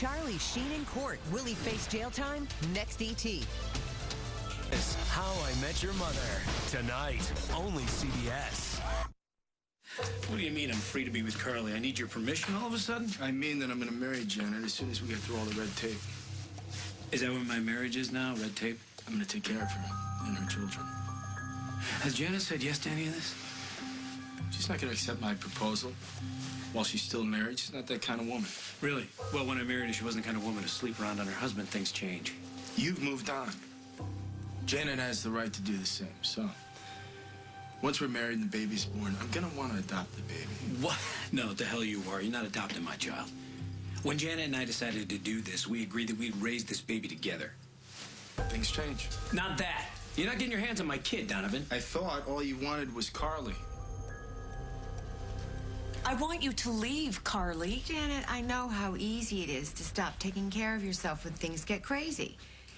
Charlie Sheen in court. Will he face jail time? Next ET. It's How I Met Your Mother. Tonight, only CBS. What do you mean I'm free to be with Carly? I need your permission all of a sudden? I mean that I'm going to marry Janet as soon as we get through all the red tape. Is that what my marriage is now, red tape? I'm going to take care of her and her children. Has Janet said yes to any of this? She's not going to accept my proposal while she's still married. She's not that kind of woman. Really? Well, when I married her, she wasn't the kind of woman to sleep around on her husband. Things change. You've moved on. Janet has the right to do the same. So, once we're married and the baby's born, I'm going to want to adopt the baby. What? No, the hell you are. You're not adopting my child. When Janet and I decided to do this, we agreed that we'd raise this baby together. Things change. Not that. You're not getting your hands on my kid, Donovan. I thought all you wanted was Carly. I want you to leave, Carly. Janet, I know how easy it is to stop taking care of yourself when things get crazy.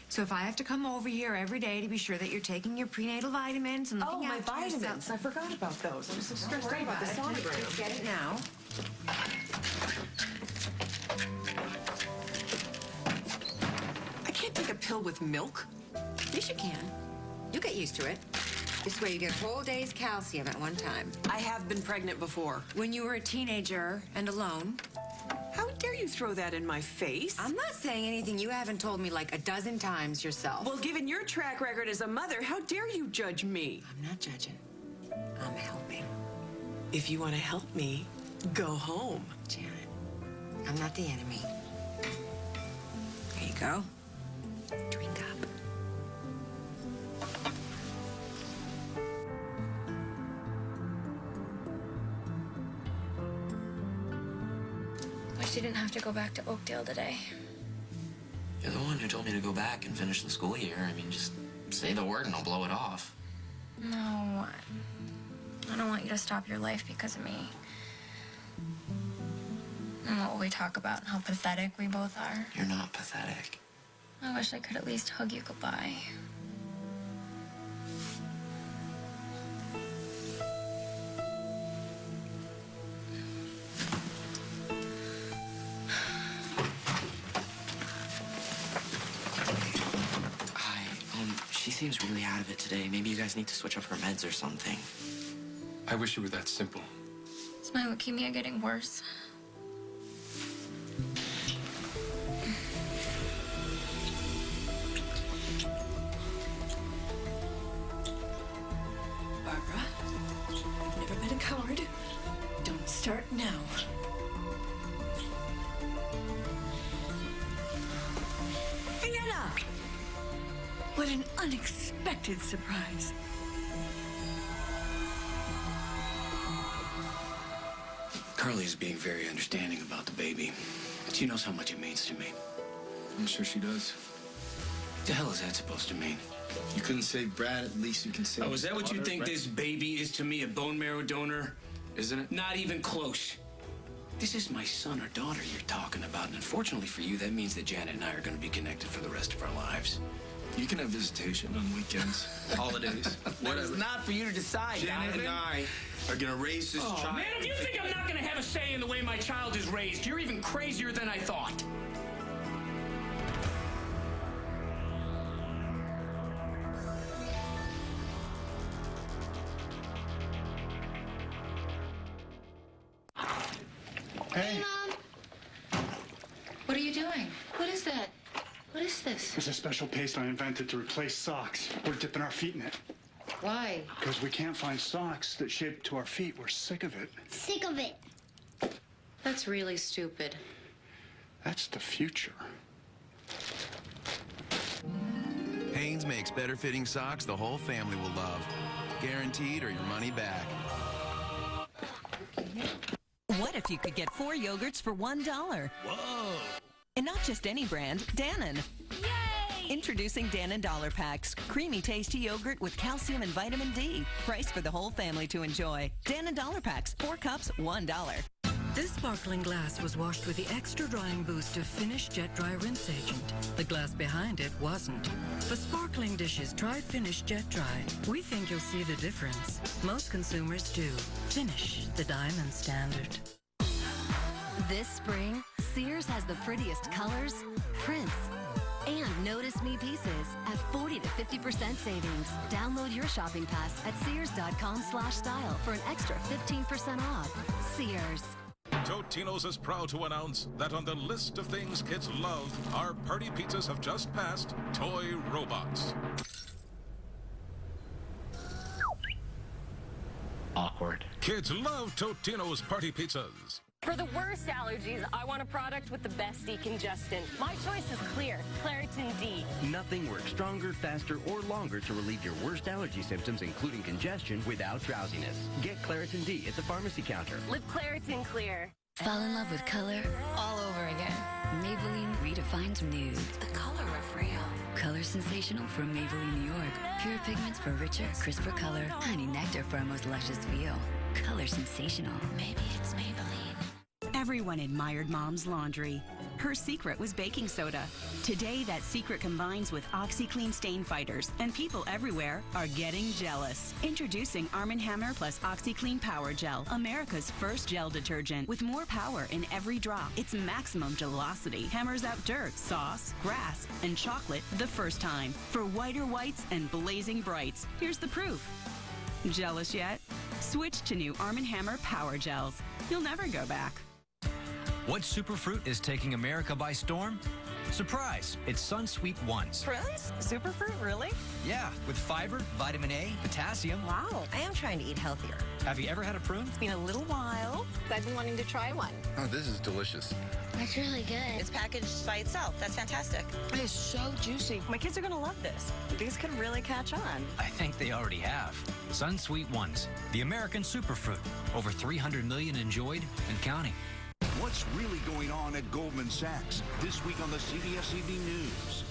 So if I have to come over here every day to be sure that you're taking your prenatal vitamins and looking my after vitamins. yourself. I forgot about those. I was so stressed out about the Just sonogram. get it now. I can't take a pill with milk. Yes, you can. You'll get used to it. This way you get a whole day's calcium at one time. I have been pregnant before. When you were a teenager and alone. How dare you throw that in my face? I'm not saying anything you haven't told me like a dozen times yourself. Well, given your track record as a mother, how dare you judge me? I'm not judging. I'm helping. If you want to help me, go home. Janet, I'm not the enemy. There you go. Drink up. Wish you didn't have to go back to Oakdale today. You're the one who told me to go back and finish the school year. I mean, just say the word and I'll blow it off. No, I don't want you to stop your life because of me. And what will we talk about? How pathetic we both are. You're not pathetic. I wish I could at least hug you goodbye. She seems really out of it today. Maybe you guys need to switch up her meds or something. I wish it were that simple. Is my leukemia getting worse? Barbara, I've never been a coward. Don't start now. Vienna! What an unexpected surprise. Carly is being very understanding about the baby. She knows how much it means to me. I'm sure she does. The hell is that supposed to mean? You couldn't save Brad, at least you can save Oh, is that what you daughter, think right? this baby is to me, a bone marrow donor? Isn't it? Not even close. This is my son or daughter you're talking about, and unfortunately for you, that means that Janet and I are going to be connected for the rest of our lives. You can have visitation on weekends, holidays, whatever. It's not for you to decide, Janet Donovan. and I are going to raise this child. Man, if you think I'm not going to have a say in the way my child is raised, you're even crazier than I thought. Hey, Mom. What are you doing? What is that? What is this? It's a special paste I invented to replace socks. We're dipping our feet in it. Why? Because we can't find socks that shape to our feet. We're sick of it. Sick of it. That's really stupid. That's the future. Hanes makes better fitting socks the whole family will love. Guaranteed or your money back. What if you could get 4 yogurts for $1? Whoa! And not just any brand, Dannon. Yay! Introducing Dannon Dollar Packs. Creamy, tasty yogurt with calcium and vitamin D. Priced for the whole family to enjoy. Dannon Dollar Packs. 4 cups, $1. This sparkling glass was washed with the extra drying boost of Finish Jet Dry Rinse Agent. The glass behind it wasn't. For sparkling dishes, try Finish Jet Dry. We think you'll see the difference. Most consumers do. Finish, the diamond standard. This spring, Sears has the prettiest colors, prints, and Notice Me pieces at 40 to 50% savings. Download your shopping pass at Sears.com/style for an extra 15% off. Sears. Totino's is proud to announce that on the list of things kids love, our party pizzas have just passed toy robots. Awkward. Kids love Totino's party pizzas. For the worst allergies, I want a product with the best decongestant. My choice is clear, Claritin D. Nothing works stronger, faster, or longer to relieve your worst allergy symptoms, including congestion, without drowsiness. Get Claritin D at the pharmacy counter. Live Claritin Clear. Fall in love with color all over again. Maybelline redefines nude. The color of real. Color sensational from Maybelline, New York. Pure pigments for richer, crisper color. Honey nectar for a most luscious feel. Color sensational. Maybe it's Maybelline. Everyone admired Mom's laundry. Her secret was baking soda. Today, that secret combines with OxyClean stain fighters, and people everywhere are getting jealous. Introducing Arm & Hammer plus OxyClean Power Gel, America's first gel detergent with more power in every drop. Its maximum gelosity hammers out dirt, sauce, grass, and chocolate the first time. For whiter whites and blazing brights, here's the proof. Jealous yet? Switch to new Arm & Hammer Power Gels. You'll never go back. What superfruit is taking America by storm? Surprise! It's Sunsweet Ones. Prunes? Superfruit, really? Yeah, with fiber, vitamin A, potassium. Wow, I am trying to eat healthier. Have you ever had a prune? It's been a little while. I've been wanting to try one. Oh, this is delicious. It's really good. It's packaged by itself. That's fantastic. It is so juicy. My kids are going to love this. These could really catch on. I think they already have. Sunsweet Ones, the American superfruit. Over 300 million enjoyed and counting. What's really going on at Goldman Sachs this week on the CBS-CD News?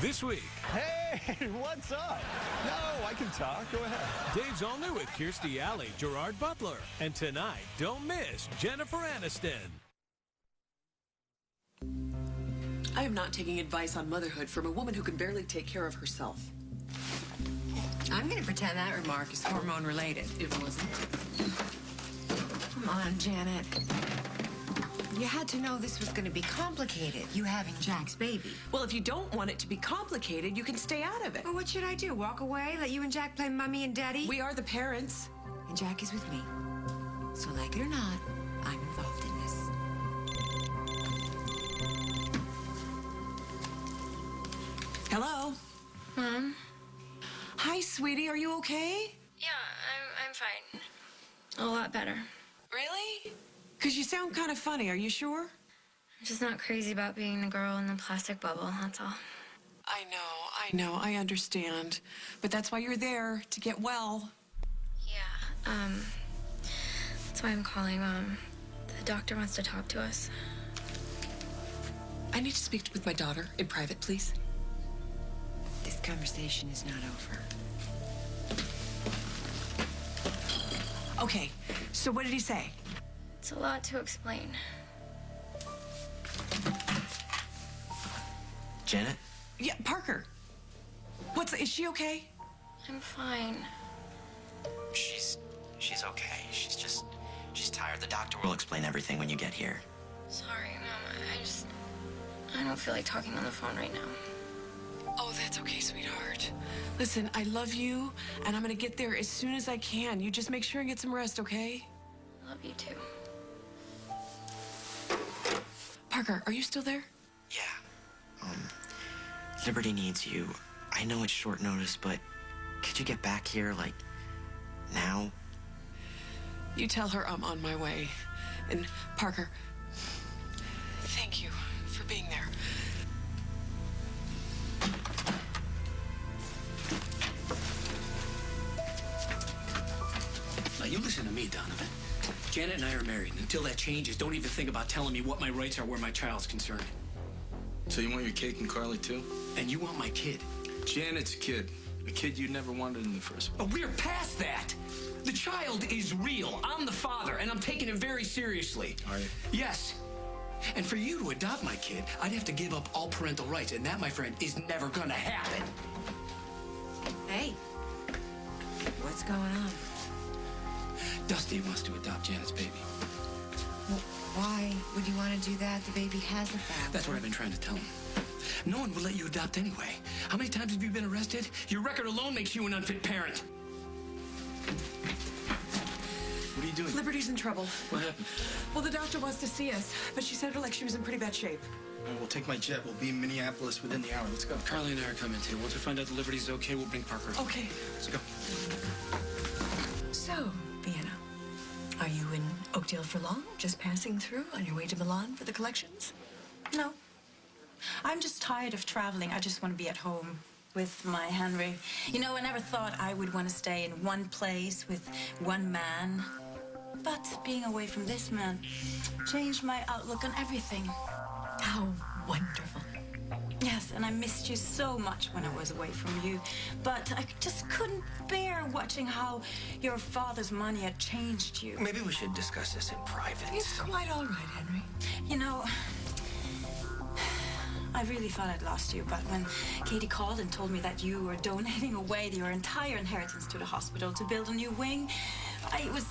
This week. Hey, what's up? No, I can talk. Go ahead. Dave's all new with Kirstie Alley, Gerard Butler. And tonight, don't miss Jennifer Aniston. I am not taking advice on motherhood from a woman who can barely take care of herself. I'm going to pretend that remark is hormone-related. It wasn't. Come on, Janet. You had to know this was going to be complicated, you having Jack's baby. Well, if you don't want it to be complicated, you can stay out of it. Well, what should I do? Walk away? Let you and Jack play mommy and daddy? We are the parents. And Jack is with me. So, like it or not, I'm involved in this. Hello? Mom? Hi, sweetie. Are you okay? Yeah, I'm fine. A lot better. Really? Because you sound kind of funny. Are you sure? I'm just not crazy about being the girl in the plastic bubble, that's all. I know. I understand. But that's why you're there, to get well. Yeah, that's why I'm calling, the doctor wants to talk to us. I need to speak with my daughter in private, please. This conversation is not over. Okay, so what did he say? It's a lot to explain. Janet? Yeah, Parker. Is she okay? I'm fine. She's okay. She's tired. The doctor will explain everything when you get here. Sorry, Mom. I don't feel like talking on the phone right now. Oh, that's okay, sweetheart. Listen, I love you, and I'm gonna get there as soon as I can. You just make sure and get some rest, okay? Love you too. Parker, are you still there? Yeah. Liberty needs you. I know it's short notice, but could you get back here, like, now? You tell her I'm on my way. And Parker, thank you for being there. Now, you listen to me, Donovan. Janet and I are married, and until that changes, don't even think about telling me what my rights are where my child's concerned. So you want your cake and Carly, too? And you want my kid? Janet's kid. A kid you never wanted in the first place. Oh, we're past that. The child is real. I'm the father, and I'm taking it very seriously. Are you? Yes. And for you to adopt my kid, I'd have to give up all parental rights, and that, my friend, is never gonna happen. Hey, what's going on? Dusty wants to adopt Janet's baby. Why would you want to do that? The baby has a father. That's what I've been trying to tell him. No one will let you adopt anyway. How many times have you been arrested? Your record alone makes you an unfit parent. What are you doing? Liberty's in trouble. What happened? Well, the doctor wants to see us, but she sounded like she was in pretty bad shape. All right, we'll take my jet. We'll be in Minneapolis within the hour. Let's go. Carly and I are coming too. Once we find out that Liberty's okay, we'll bring Parker. Okay. Let's go. So, Vienna, are you in Oakdale for long? Just passing through on your way to Milan for the collections? No. I'm just tired of traveling. I just want to be at home with my Henry. You know, I never thought I would want to stay in one place with one man. But being away from this man changed my outlook on everything. How wonderful. Yes, and I missed you so much when I was away from you. But I just couldn't bear watching how your father's money had changed you. Maybe we should discuss this in private. It's quite all right, Henry. You know, I really thought I'd lost you, but when Katie called and told me that you were donating away your entire inheritance to the hospital to build a new wing, I was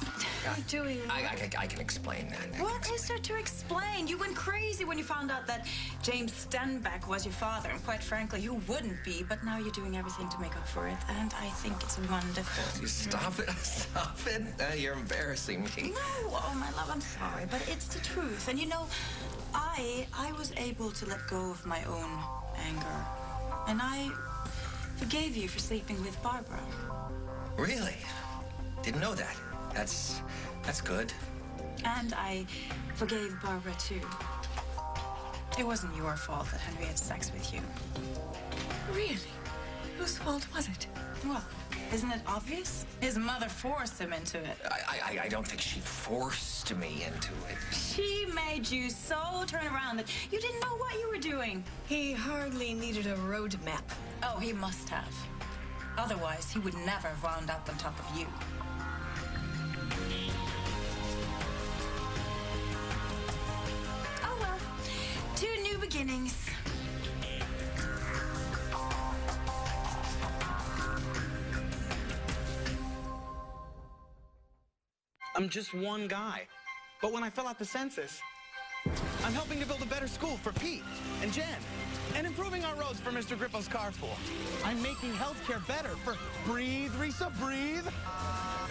doing... I can explain that. What is there to explain? You went crazy when you found out that James Stenbeck was your father, and quite frankly, you wouldn't be, but now you're doing everything to make up for it, and I think it's wonderful. Stop it. Stop it. You're embarrassing me. No, oh, my love, I'm sorry, but it's the truth. And you know, I was able to let go of my own anger, and I forgave you for sleeping with Barbara. Really? Didn't know that. That's good. And I forgave Barbara, too. It wasn't your fault that Henry had sex with you. Really? Whose fault was it? Well, isn't it obvious? His mother forced him into it. I don't think she forced me into it. She made you so turn around that you didn't know what you were doing. He hardly needed a road map. Oh, he must have. Otherwise, he would never have wound up on top of you. Oh, well. 2 new beginnings. I'm just one guy. But when I fill out the census, I'm helping to build a better school for Pete and Jen and improving our roads for Mr. Grippo's carpool. I'm making healthcare better for Breathe, Risa, Breathe.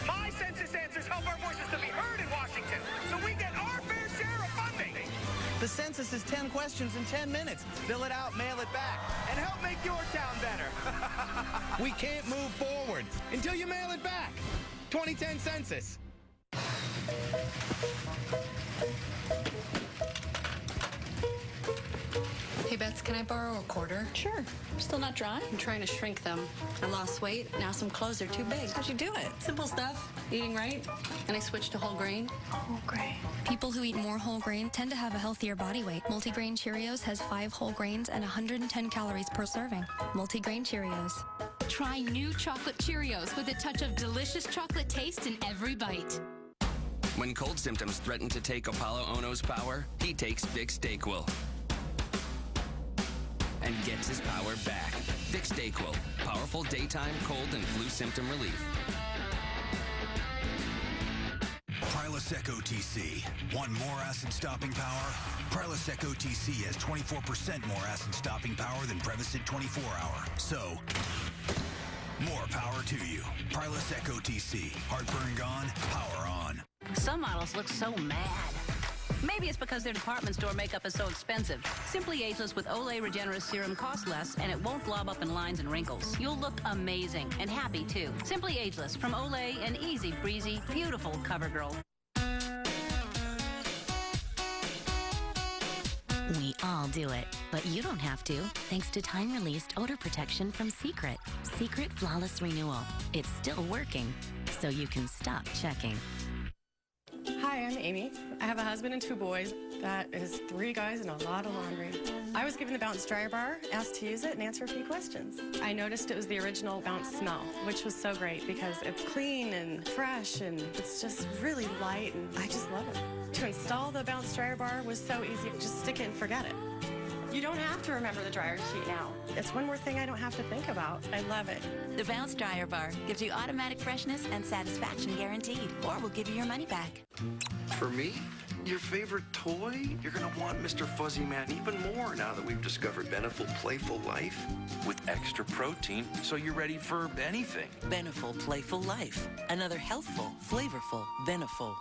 My census answers help our voices to be heard in Washington, so we get our fair share of funding. The census is 10 questions in 10 minutes. Fill it out, mail it back, and help make your town better. We can't move forward until you mail it back. 2010 census. Hey, Bets, can I borrow a quarter? Sure. Still not dry? I'm trying to shrink them. I lost weight. Now some clothes are too big. How'd you do it? Simple stuff. Eating right. And I switched to whole grain. Whole grain. People who eat more whole grain tend to have a healthier body weight. Multigrain Cheerios has 5 whole grains and 110 calories per serving. Multigrain Cheerios. Try new chocolate Cheerios with a touch of delicious chocolate taste in every bite. When cold symptoms threaten to take Apollo Ono's power, he takes Vicks DayQuil and gets his power back. Vicks DayQuil, powerful daytime cold and flu symptom relief. Prilosec OTC. Want more acid-stopping power? Prilosec OTC has 24% more acid-stopping power than Prevacid 24-hour. So, more power to you. Prilosec OTC. Heartburn gone, power on. Some models look so mad. Maybe it's because their department store makeup is so expensive. Simply Ageless with Olay Regenerist Serum costs less, and it won't blob up in lines and wrinkles. You'll look amazing and happy, too. Simply Ageless from Olay, an easy, breezy, beautiful CoverGirl. We all do it, but you don't have to, thanks to time-released odor protection from Secret. Secret Flawless Renewal. It's still working, so you can stop checking. Hi, I'm Amy. I have a husband and 2 boys. That is 3 guys and a lot of laundry. I was given the Bounce Dryer Bar, asked to use it and answer a few questions. I noticed it was the original Bounce smell, which was so great because it's clean and fresh and it's just really light and I just love it. To install the Bounce Dryer Bar was so easy. Just stick it and forget it. You don't have to remember the dryer sheet now. It's one more thing I don't have to think about. I love it. The Bounce Dryer Bar gives you automatic freshness and satisfaction guaranteed, or we'll give you your money back. For me, Your favorite toy? You're gonna want Mr. Fuzzy Man even more now that we've discovered Beneful Playful Life with extra protein, so you're ready for anything. Beneful Playful Life. Another healthful, flavorful Beneful.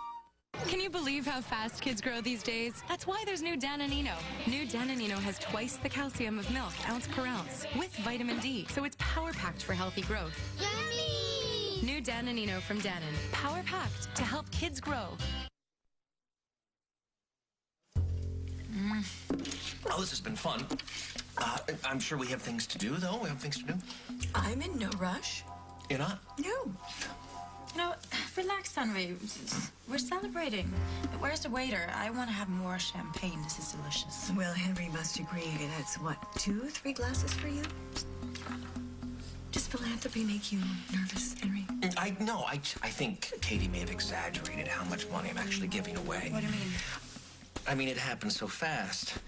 Can you believe how fast kids grow these days? That's why there's new Danonino. New Danonino has twice the calcium of milk, ounce per ounce, with vitamin D, so it's power-packed for healthy growth. Yummy! New Danonino from Danon. Power-packed to help kids grow. Well, this has been fun. I'm sure we have things to do, though. We have things to do. I'm in no rush. You're not? No. No, relax, Henry. We're celebrating. Where's the waiter? I want to have more champagne. This is delicious. Well, Henry must agree. That's what, 2-3 glasses for you? Does philanthropy make you nervous, Henry? I think Katie may have exaggerated how much money I'm actually giving away. What do you mean? I mean, it happened so fast.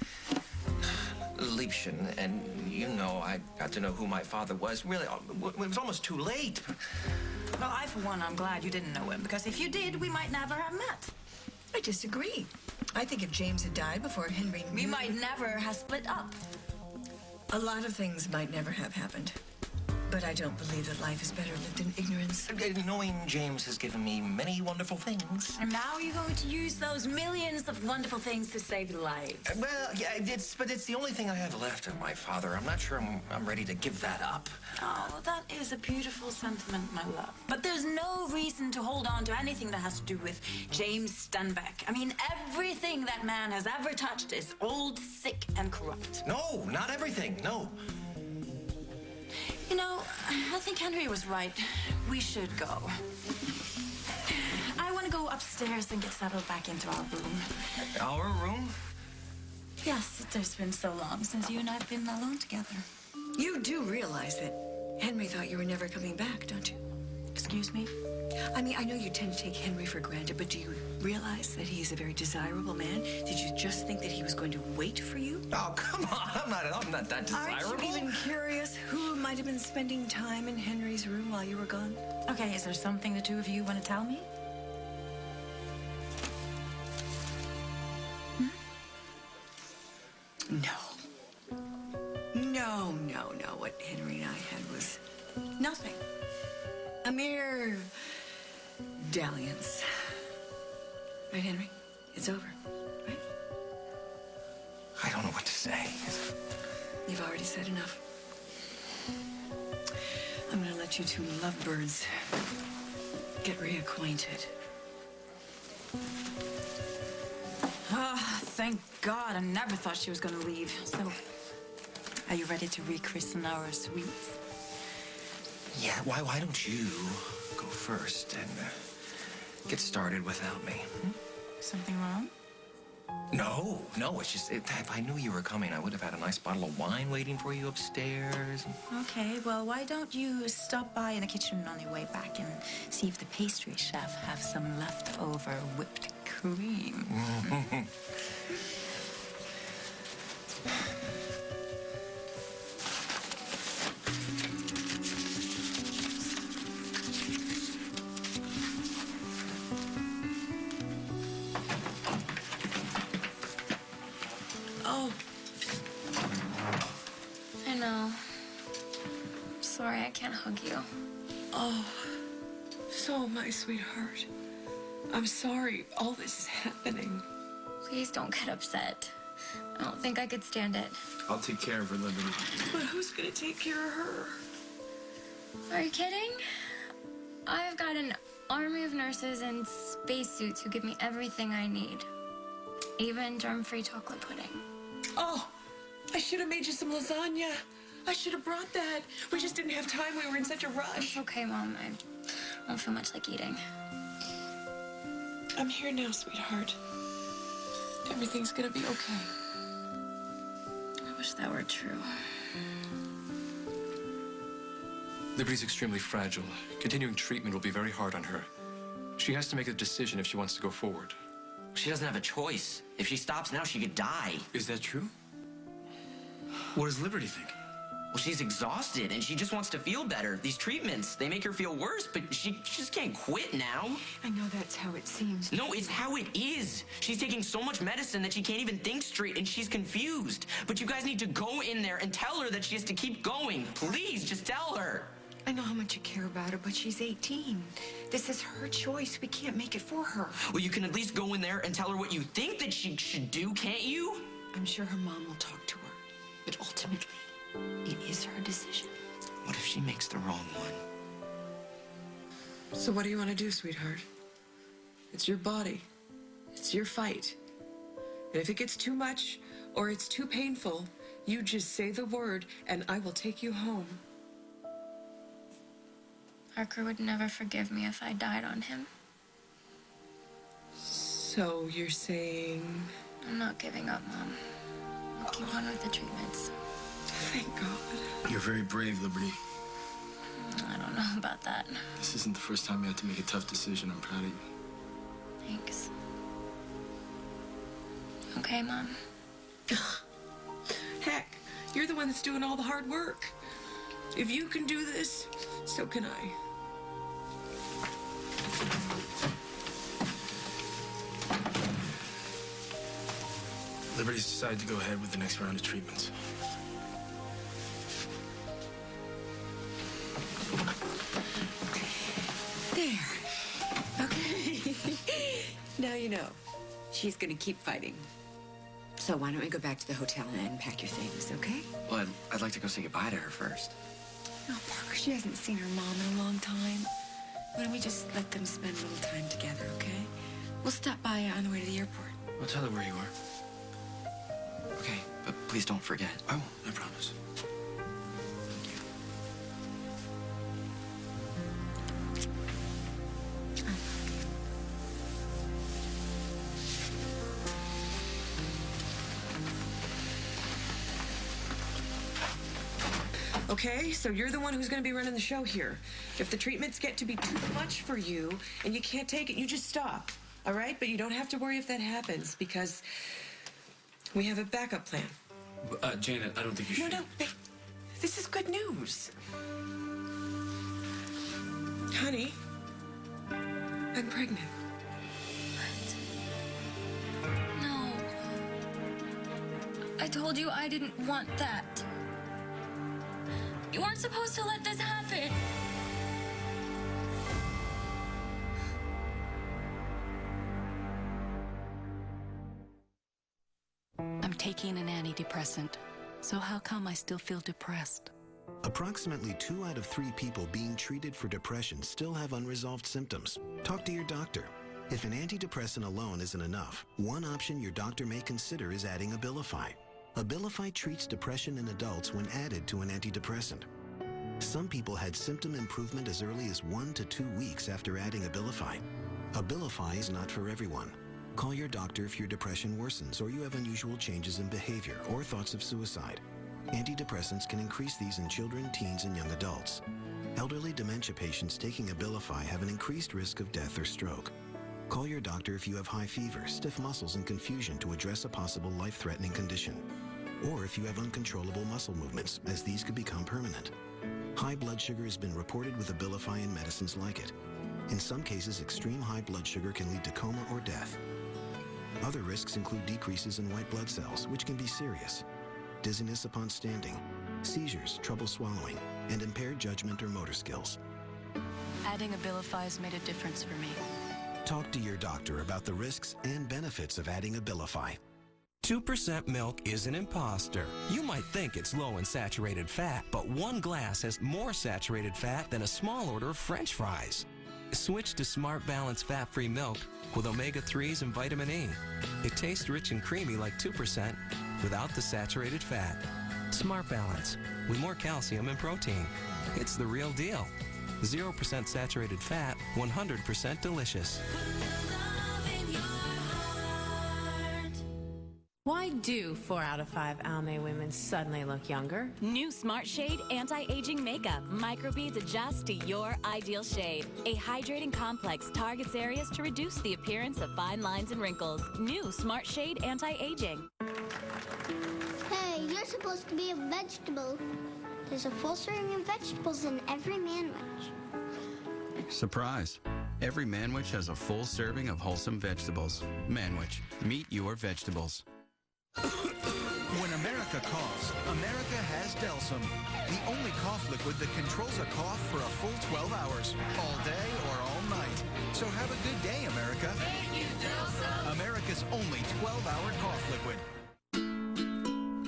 Liebchen, and you know, I got to know who my father was. Really, it was almost too late. Well, I, for one, I'm glad you didn't know him, because if you did, we might never have met. I disagree. I think if James had died before Henry knew... We might never have split up. A lot of things might never have happened. But I don't believe that life is better lived in ignorance. Knowing James has given me many wonderful things. And now you're going to use those millions of wonderful things to save lives. Well, yeah, but it's the only thing I have left of my father. I'm not sure I'm ready to give that up. Oh, that is a beautiful sentiment, my love. But there's no reason to hold on to anything that has to do with James Stenbeck. I mean, everything that man has ever touched is old, sick, and corrupt. No, not everything, no. You know, I think Henry was right. We should go. I want to go upstairs and get settled back into our room. Our room? Yes, there's been so long since you and I have been alone together. You do realize that Henry thought you were never coming back, don't you? Excuse me? I mean, I know you tend to take Henry for granted, but do you realize that he's a very desirable man? Did you just think that he was going to wait for you? Oh, come on. I'm not that desirable. Aren't you even curious who might have been spending time in Henry's room while you were gone? Okay, is there something the two of you want to tell me? No. No. What Henry and I had was nothing. A mere dalliance. Right, Henry? It's over, right? I don't know what to say. You've already said enough. I'm gonna let you two lovebirds get reacquainted. Ah, thank God. I never thought she was going to leave. So, are you ready to rechristen our suites? Yeah, why don't you go first and get started without me? Something wrong? No, it's just, if I knew you were coming, I would have had a nice bottle of wine waiting for you upstairs. Okay, well, why don't you stop by in the kitchen on your way back and see if the pastry chef has some leftover whipped cream. Oh. I know. Sorry, I can't hug you. Oh, so am I, sweetheart. I'm sorry all this is happening. Please don't get upset. I don't think I could stand it. I'll take care of her, Liberty. But who's gonna take care of her? Are you kidding? I've got an army of nurses in spacesuits who give me everything I need. Even germ-free chocolate pudding. Oh, I should have made you some lasagna. I should have brought that. We just didn't have time. We were in such a rush. It's okay, Mom. I don't feel much like eating. I'm here now, sweetheart. Everything's gonna be okay. I wish that were true. Liberty's extremely fragile. Continuing treatment will be very hard on her. She has to make a decision if she wants to go forward. She doesn't have a choice. If she stops now, she could die. Is that true? What does Liberty think? Well, she's exhausted, and she just wants to feel better. These treatments, they make her feel worse, but she just can't quit now. I know that's how it seems. No, it's how it is. She's taking so much medicine that she can't even think straight, and she's confused. But you guys need to go in there and tell her that she has to keep going. Please, just tell her. I know how much you care about her, but she's 18. This is her choice. We can't make it for her. Well, you can at least go in there and tell her what you think that she should do, can't you? I'm sure her mom will talk to her, but ultimately, it is her decision. What if she makes the wrong one? So what do you want to do, sweetheart? It's your body. It's your fight. And if it gets too much or it's too painful, you just say the word and I will take you home. Parker would never forgive me if I died on him. So you're saying... I'm not giving up, Mom. I'll keep on with the treatments. Thank God. You're very brave, Liberty. I don't know about that. This isn't the first time you had to make a tough decision. I'm proud of you. Thanks. Okay, Mom. Heck, you're the one that's doing all the hard work. If you can do this, so can I. Liberty's decided to go ahead with the next round of treatments. There. Okay. Now you know. She's gonna keep fighting. So why don't we go back to the hotel and pack your things, okay? Well, I'd like to go say goodbye to her first. No, Parker, she hasn't seen her mom in a long time. Why don't we just let them spend a little time together, okay? We'll stop by on the way to the airport. I'll tell her where you are. Okay, but please don't forget. I won't, I promise. Okay, so you're the one who's going to be running the show here. If the treatments get to be too much for you and you can't take it, you just stop, all right? But you don't have to worry if that happens because we have a backup plan. Janet, I don't think you should. No, babe. This is good news. Honey, I'm pregnant. No. I told you I didn't want that. You weren't supposed to let this happen. I'm taking an antidepressant. So how come I still feel depressed? Approximately 2 out of 3 people being treated for depression still have unresolved symptoms. Talk to your doctor. If an antidepressant alone isn't enough, one option your doctor may consider is adding Abilify. Abilify treats depression in adults when added to an antidepressant. Some people had symptom improvement as early as 1 to 2 weeks after adding Abilify. Abilify is not for everyone. Call your doctor if your depression worsens or you have unusual changes in behavior or thoughts of suicide. Antidepressants can increase these in children, teens, and young adults. Elderly dementia patients taking Abilify have an increased risk of death or stroke. Call your doctor if you have high fever, stiff muscles, and confusion to address a possible life-threatening condition. Or if you have uncontrollable muscle movements, as these could become permanent. High blood sugar has been reported with Abilify and medicines like it. In some cases, extreme high blood sugar can lead to coma or death. Other risks include decreases in white blood cells, which can be serious, dizziness upon standing, seizures, trouble swallowing, and impaired judgment or motor skills. Adding Abilify has made a difference for me. Talk to your doctor about the risks and benefits of adding Abilify. 2% milk is an imposter. You might think it's low in saturated fat, but one glass has more saturated fat than a small order of French fries. Switch to Smart Balance fat-free milk with omega-3s and vitamin E. It tastes rich and creamy like 2% without the saturated fat. Smart Balance with more calcium and protein. It's the real deal. 0% saturated fat, 100% delicious. Why do 4 out of 5 Almay women suddenly look younger? New Smart Shade Anti-Aging Makeup. Microbeads adjust to your ideal shade. A hydrating complex targets areas to reduce the appearance of fine lines and wrinkles. New Smart Shade Anti-Aging. Hey, you're supposed to be a vegetable. There's a full serving of vegetables in every manwich. Surprise! Every manwich has a full serving of wholesome vegetables. Manwich, meet your vegetables. When America coughs, America has Delsum, the only cough liquid that controls a cough for a full 12 hours, all day or all night. So have a good day, America. Thank you, Delsum. America's only 12-hour cough liquid.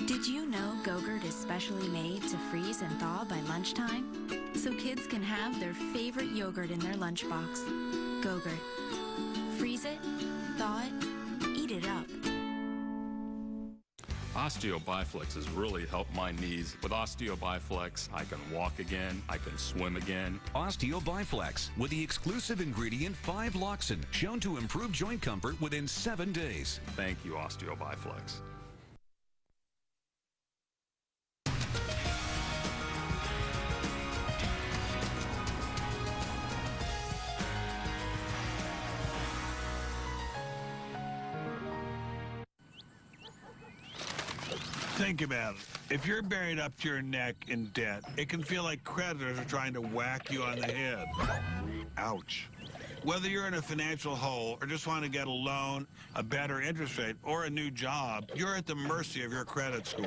Did you know Go-Gurt is specially made to freeze and thaw by lunchtime? So kids can have their favorite yogurt in their lunchbox. Go-Gurt. Freeze it, thaw it, eat it up. OsteoBiflex has really helped my knees. With OsteoBiflex, I can walk again, I can swim again. OsteoBiflex, with the exclusive ingredient 5-Loxin, shown to improve joint comfort within 7 days. Thank you, OsteoBiflex. Think about it. If you're buried up to your neck in debt, it can feel like creditors are trying to whack you on the head. Ouch. Whether you're in a financial hole or just want to get a loan, a better interest rate, or a new job, you're at the mercy of your credit score.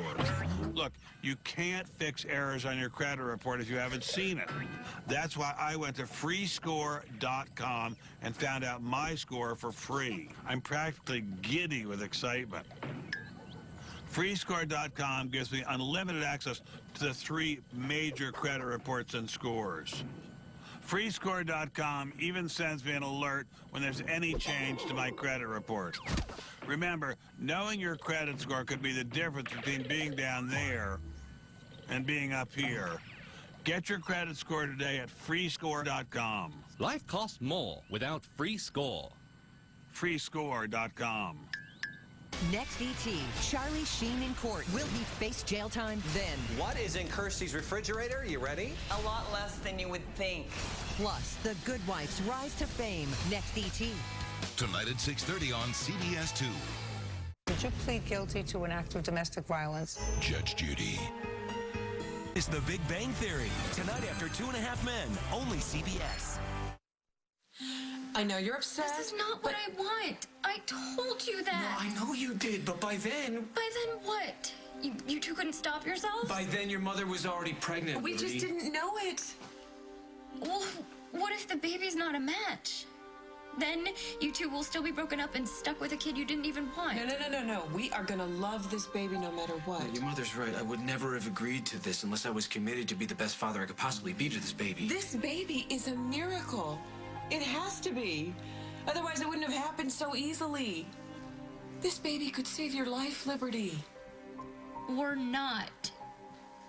Look, you can't fix errors on your credit report if you haven't seen it. That's why I went to freescore.com and found out my score for free. I'm practically giddy with excitement. Freescore.com gives me unlimited access to the 3 major credit reports and scores. Freescore.com even sends me an alert when there's any change to my credit report. Remember, knowing your credit score could be the difference between being down there and being up here. Get your credit score today at freescore.com. Life costs more without Free Score. Freescore.com. Next ET, Charlie Sheen in court. Will he face jail time then? What is in Kirsty's refrigerator? You ready? A lot less than you would think. Plus, The Good Wife's rise to fame. Next ET. Tonight at 6:30 on CBS 2. Did you plead guilty to an act of domestic violence? Judge Judy. It's The Big Bang Theory. Tonight after 2.5 Men. Only CBS. I know you're upset. This is not what I want. I told you that. No, I know you did, but by then... By then what? You two couldn't stop yourselves? By then your mother was already pregnant, We just didn't know it. Well, what if the baby's not a match? Then you two will still be broken up and stuck with a kid you didn't even want. No. We are gonna love this baby no matter what. No, your mother's right. I would never have agreed to this unless I was committed to be the best father I could possibly be to this baby. This baby is a miracle. It has to be. Otherwise, it wouldn't have happened so easily. This baby could save your life, Liberty. Or not.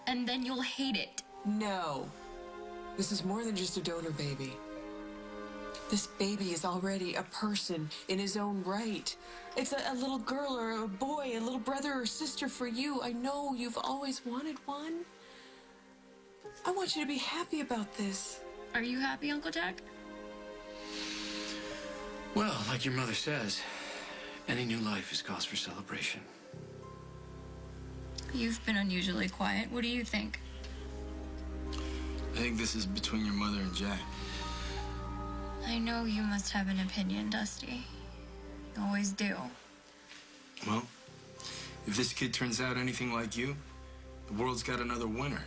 And then you'll hate it. No. This is more than just a donor baby. This baby is already a person in his own right. It's a little girl or a boy, a little brother or sister for you. I know you've always wanted one. I want you to be happy about this. Are you happy, Uncle Jack? Well, like your mother says, any new life is cause for celebration. You've been unusually quiet. What do you think? I think this is between your mother and Jack. I know you must have an opinion, Dusty. You always do. Well, if this kid turns out anything like you, the world's got another winner.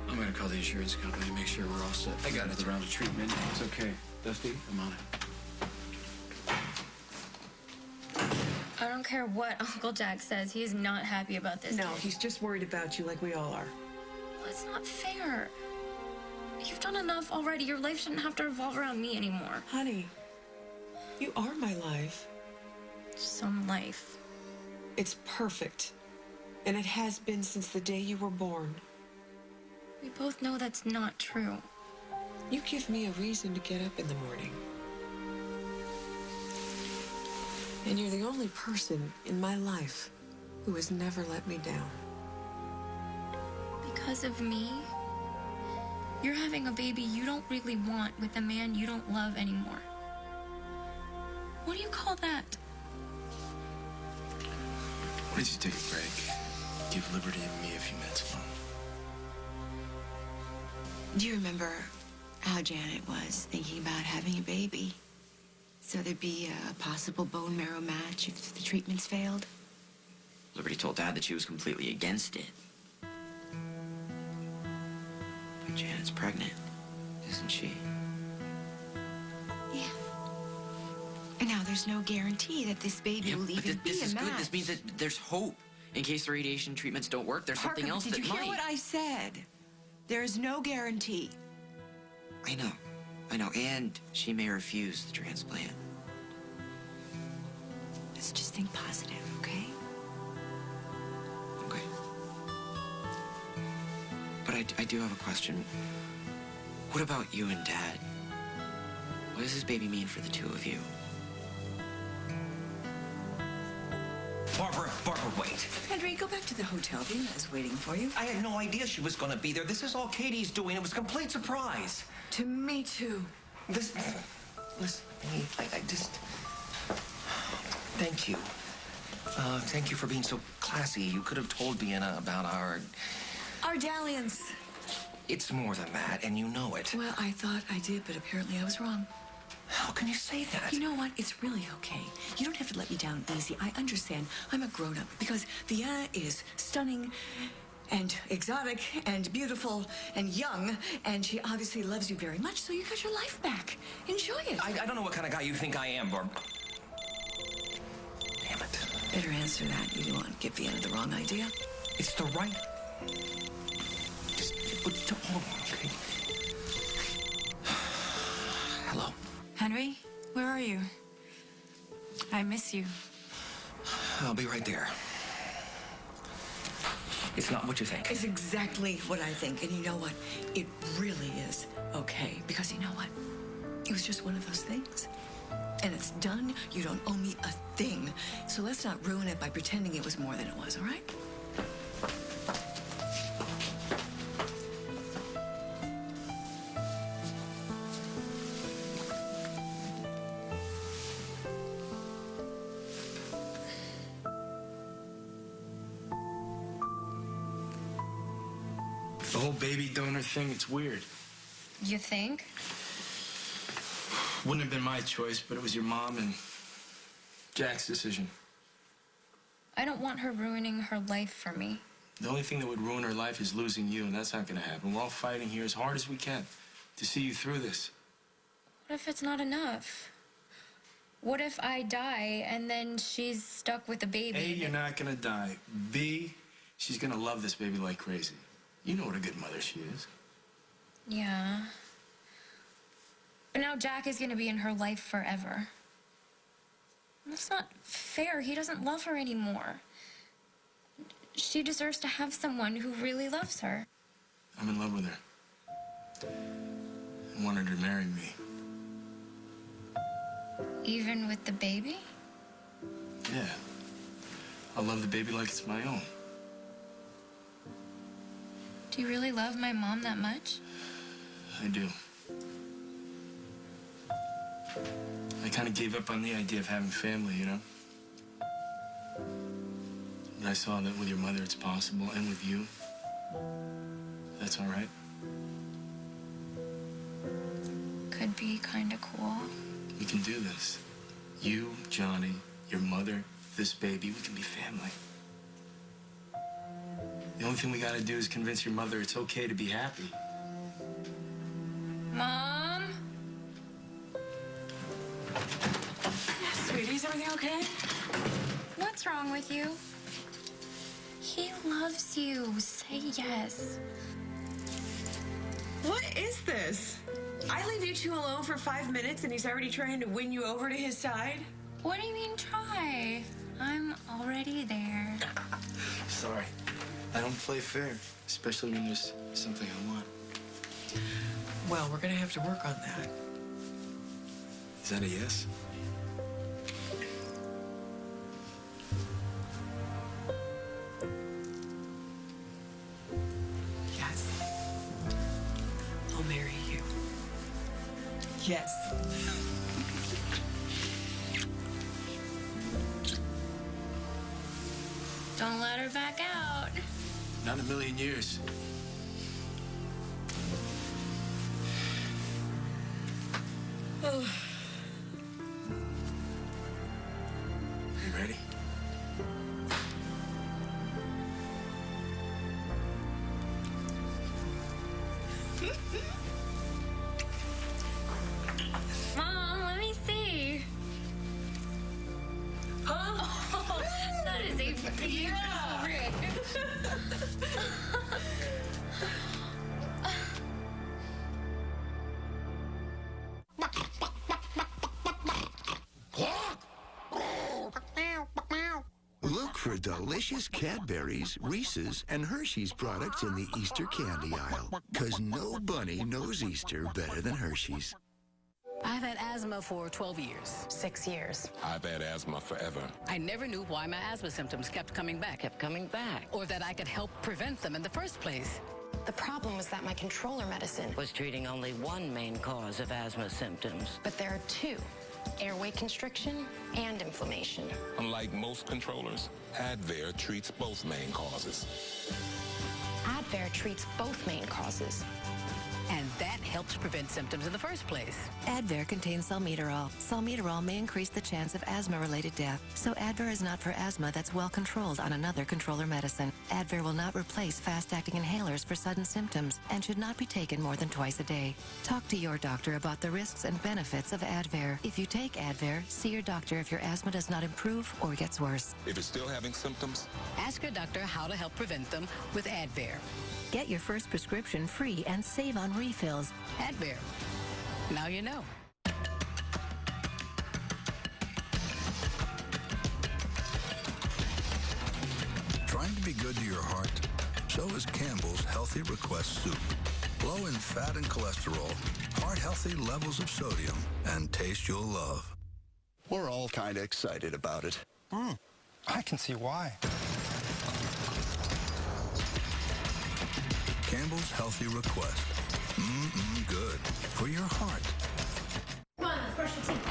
I'm gonna call the insurance company to make sure we're all set. I got another round of treatment. It's okay. Dusty, I'm on it. I don't care what Uncle Jack says. He is not happy about this. No, kid. he's just worried about you like we all are. Well, it's not fair. You've done enough already. Your life shouldn't have to revolve around me anymore. Honey, you are my life. Some life. It's perfect. And it has been since the day you were born. We both know that's not true. You give me a reason to get up in the morning. And you're the only person in my life who has never let me down. Because of me, you're having a baby you don't really want with a man you don't love anymore. What do you call that? Why don't you take a break? Give Liberty and me a few minutes alone. Do you remember how Janet was thinking about having a baby? So there'd be a possible bone marrow match if the treatments failed? Liberty told Dad that she was completely against it. But Janet's pregnant, isn't she? Yeah. And now there's no guarantee that this baby will even be This a is match. good. This means that there's hope. In case the radiation treatments don't work, there's Parker, something else did that you might. hear what I said? There is no guarantee. I know. And she may refuse the transplant. Let's just think positive, okay? Okay. But I do have a question. What about you and Dad? What does this baby mean for the two of you? Barbara, wait. Henry, go back to the hotel. Vienna is waiting for you. I had no idea she was going to be there. This is all Katie's doing. It was a complete surprise. To me, too. Listen, I just... Thank you. Thank you for being so classy. You could have told Vienna about our dalliance. It's more than that, and you know it. Well, I thought I did, but apparently I was wrong. How can you say that? You know what? It's really okay. You don't have to let me down easy. I understand. I'm a grown-up because Vienna is stunning and exotic and beautiful and young, and she obviously loves you very much, so you got your life back. Enjoy it. I don't know what kind of guy you think I am, Barb. Damn it. Better answer that. You don't want to give Vienna the wrong idea. It's the right... Just hold on, okay? Hello. Henry, where are you? I miss you. I'll be right there. It's not what you think. It's exactly what I think. And you know what? It really is okay. Because you know what? It was just one of those things. And it's done. You don't owe me a thing. So let's not ruin it by pretending it was more than it was, all right? The whole baby donor thing, it's weird. You think? Wouldn't have been my choice, but it was your mom and Jack's decision. I don't want her ruining her life for me. The only thing that would ruin her life is losing you, and that's not going to happen. We're all fighting here as hard as we can to see you through this. What if it's not enough? What if I die and then she's stuck with the baby? A, you're not going to die. B, she's going to love this baby like crazy. You know what a good mother she is. Yeah. But now Jack is going to be in her life forever. That's not fair. He doesn't love her anymore. She deserves to have someone who really loves her. I'm in love with her. I want her to marry me. Even with the baby? Yeah. I love the baby like it's my own. Do you really love my mom that much? I do. I kind of gave up on the idea of having family, you know? But I saw that with your mother it's possible, and with you, that's all right. Could be kind of cool. We can do this. You, Johnny, your mother, this baby, we can be family. The only thing we gotta do is convince your mother it's okay to be happy. Mom? Sweetie, is everything okay? What's wrong with you? He loves you. Say yes. What is this? I leave you two alone for 5 minutes and he's already trying to win you over to his side? What do you mean try? I'm already there. Sorry. I don't play fair, especially when there's something I want. Well, we're gonna have to work on that. Is that a yes? Yes. I'll marry you. Yes. Don't let her back out. Not in a million years. You ready? Mom, let me see. Huh? Oh, that is a beautiful ring. Look for delicious Cadbury's, Reese's, and Hershey's products in the Easter candy aisle. 'Cause no bunny knows Easter better than Hershey's. I've had asthma for 12 years. 6 years. I've had asthma forever. I never knew why my asthma symptoms kept coming back. Or that I could help prevent them in the first place. The problem was that my controller medicine was treating only one main cause of asthma symptoms. but there are two: airway constriction and inflammation. Unlike most controllers, Advair treats both main causes. Advair treats both main causes. And that helps prevent symptoms in the first place. Advair contains salmeterol. Salmeterol may increase the chance of asthma-related death, so Advair is not for asthma that's well controlled on another controller medicine. Advair will not replace fast-acting inhalers for sudden symptoms and should not be taken more than twice a day. Talk to your doctor about the risks and benefits of Advair. If you take Advair, see your doctor if your asthma does not improve or gets worse. If you're still having symptoms, ask your doctor how to help prevent them with Advair. Get your first prescription free and save on refills. Advair. Now you know. Trying to be good to your heart? So is Campbell's Healthy Request Soup. Low in fat and cholesterol, heart-healthy levels of sodium, and taste you'll love. We're all kind of excited about it. I can see why. Campbell's Healthy Request. Good. For your heart. Come on, let's brush your teeth.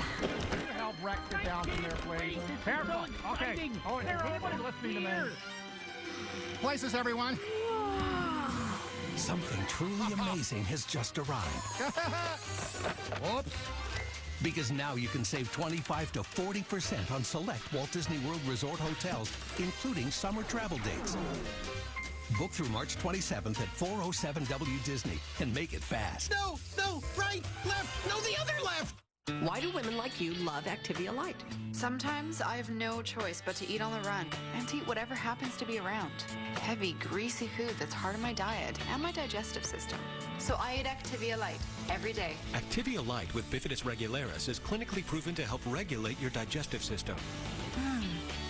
Help Rex get down from there, please. Careful. Okay. Oh, everybody listening to me. Places, everyone. Something truly amazing has just arrived. Whoops. Because now you can save 25 to 40% on select Walt Disney World Resort hotels, including summer travel dates. Book through March 27th at 407 W Disney and make it fast. No, right, left, no, the other left. Why do women like you love Activia Light? Sometimes I have no choice but to eat on the run and to eat whatever happens to be around. Heavy, greasy food that's hard on my diet and my digestive system. So I eat Activia Light every day. Activia Light with Bifidus regularis is clinically proven to help regulate your digestive system.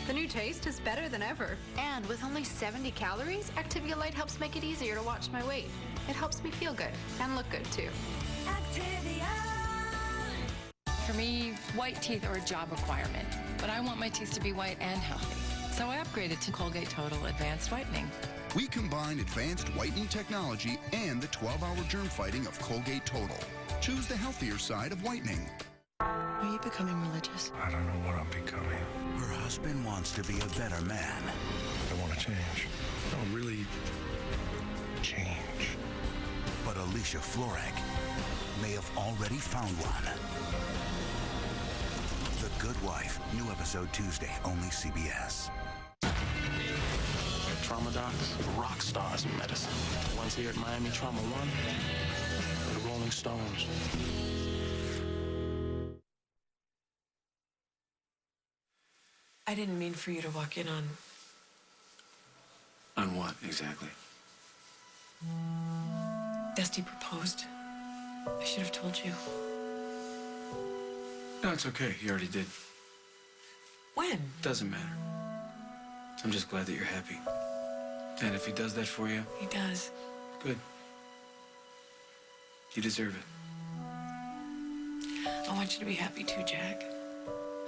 The new taste is better than ever. And with only 70 calories, Activia Light helps make it easier to watch my weight. It helps me feel good and look good too. For me, white teeth are a job requirement, but I want my teeth to be white and healthy. So I upgraded to Colgate Total Advanced Whitening. We combine advanced whitening technology and the 12-hour germ fighting of Colgate Total. Choose the healthier side of whitening. Are you becoming religious? I don't know what I'm becoming. Her husband wants to be a better man. I want to change. No, really change. But Alicia Florek may have already found one. The Good Wife. New episode Tuesday, only CBS. Trauma docs, rock stars in medicine. One's here at Miami Trauma 1, the Rolling Stones. I didn't mean for you to walk in on... On what, exactly? Dusty proposed. I should have told you. No, it's okay. You already did. When? Doesn't matter. I'm just glad that you're happy. And if he does that for you... He does. Good. You deserve it. I want you to be happy too, Jack.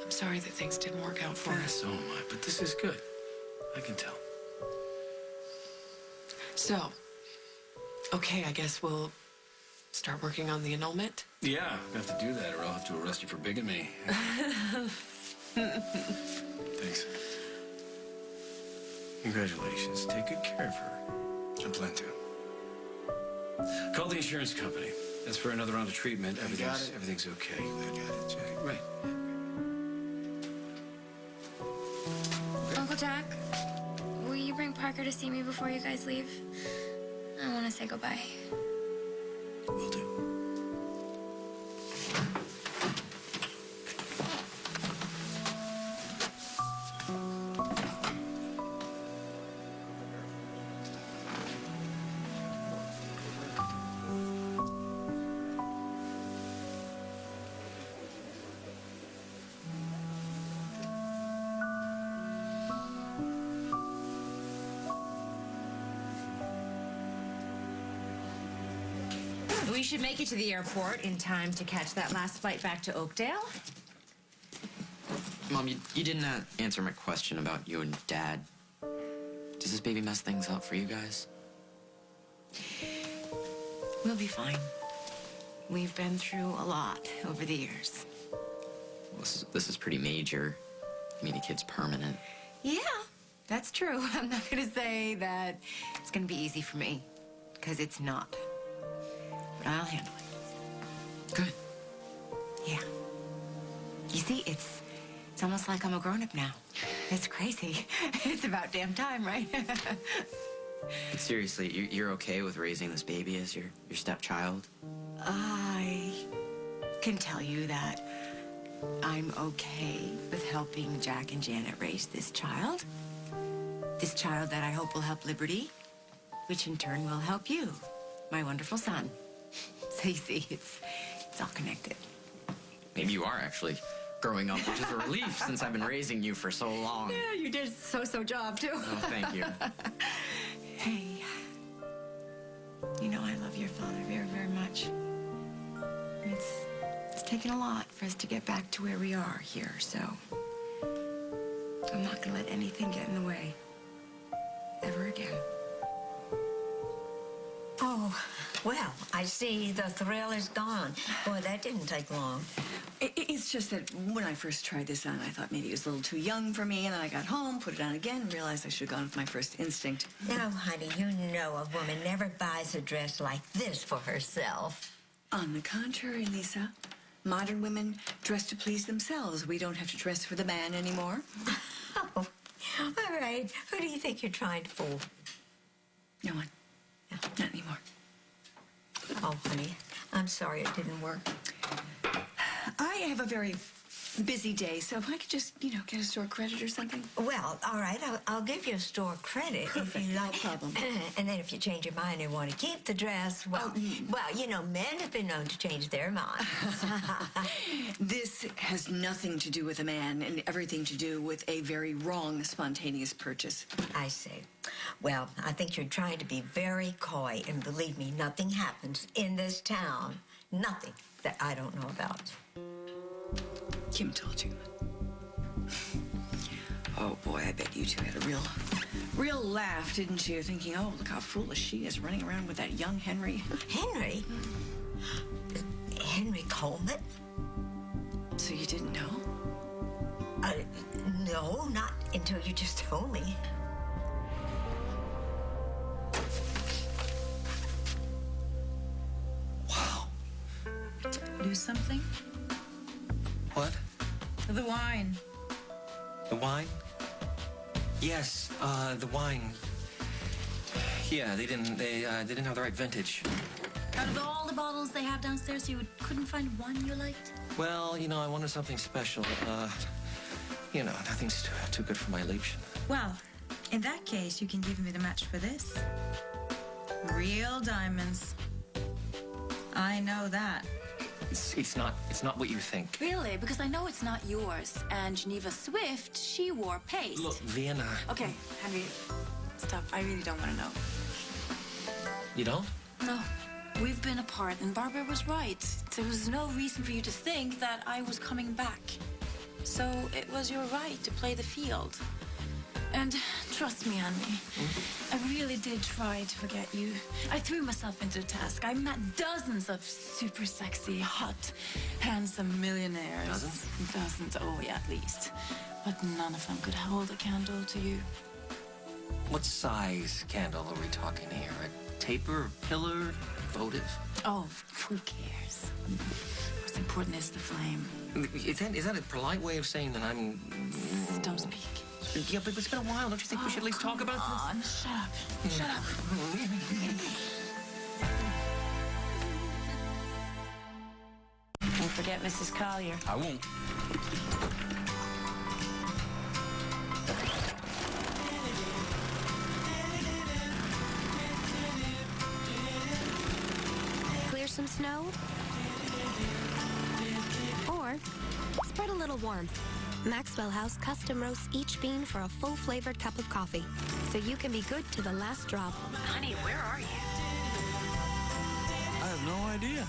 I'm sorry that things didn't work out for us. So am I, but this is good. I can tell. So, okay, I guess we'll start working on the annulment. Yeah, I have to do that or I'll have to arrest you for bigamy. Thanks. Congratulations. Take good care of her. I plan to. Call the insurance company. As for another round of treatment, everything's okay. I got it, Jack. Right. Uncle Jack, will you bring Parker to see me before you guys leave? I want to say goodbye. Will do. We should make it to the airport in time to catch that last flight back to Oakdale. Mom, you didn't answer my question about you and Dad. Does this baby mess things up for you guys? We'll be fine. We've been through a lot over the years. Well, this is pretty major. I mean, the kid's permanent. Yeah, that's true. I'm not going to say that it's going to be easy for me, because it's not. But I'll handle it. Good. Yeah. You see, it's almost like I'm a grown-up now. It's crazy. It's about damn time, right? But seriously, you're okay with raising this baby as your stepchild? I can tell you that I'm okay with helping Jack and Janet raise this child. This child that I hope will help Liberty, which in turn will help you, my wonderful son. So you see, it's all connected. Maybe you are actually growing up, which is a relief since I've been raising you for so long. Yeah, you did a so-so job, too. Oh, thank you. Hey, you know I love your father very, very much. It's taken a lot for us to get back to where we are here, so I'm not going to let anything get in the way. Ever again. Oh, well, I see the thrill is gone. Boy, that didn't take long. It's just that when I first tried this on, I thought maybe it was a little too young for me, and then I got home, put it on again, and realized I should have gone with my first instinct. Now, honey, you know a woman never buys a dress like this for herself. On the contrary, Lisa. Modern women dress to please themselves. We don't have to dress for the man anymore. Oh, all right. Who do you think you're trying to fool? No one. No, not anymore. Oh, honey, I'm sorry it didn't work. I have a very busy day, so if I could just, get a store credit or something. Well, all right, I'll give you a store credit if you like. No problem. And then if you change your mind and want to keep the dress, well, men have been known to change their minds. This has nothing to do with a man and everything to do with a very wrong, spontaneous purchase. I see. Well, I think you're trying to be very coy, and believe me, nothing happens in this town. Nothing that I don't know about. Kim told you. Oh, boy, I bet you two had a real laugh, didn't you? Thinking, oh, look how foolish she is running around with that young Henry. Henry? Henry Coleman? So you didn't know? No, not until you just told me. Wow. Do something? What? The wine. The wine? Yes, the wine. Yeah, they didn't have the right vintage. Out of all the bottles they have downstairs, you couldn't find one you liked? Well, I wanted something special. Nothing's too good for my Liebchen. Well, in that case, you can give me the match for this. Real diamonds. I know that. It's not what you think. Really? Because I know it's not yours. And Geneva Swift, she wore paste. Look, Vienna. Okay, Henry, stop. I really don't want to know. You don't? No. We've been apart, and Barbara was right. There was no reason for you to think that I was coming back. So it was your right to play the field. And trust me, Henry, I really did try to forget you. I threw myself into the task. I met dozens of super sexy, hot, handsome millionaires. Dozens? Dozens, oh yeah, at least. But none of them could hold a candle to you. What size candle are we talking here? A taper, pillar, votive? Oh, who cares? What's important is the flame. Is that a polite way of saying that I'm... Don't speak. Yeah, but it's been a while. Don't you think we should at least talk about this? Shut up. Shut up. Don't forget Mrs. Collier. I won't. Clear some snow? Or spread a little warmth. Maxwell House custom roasts each bean for a full-flavored cup of coffee, so you can be good to the last drop. Honey, where are you? I have no idea.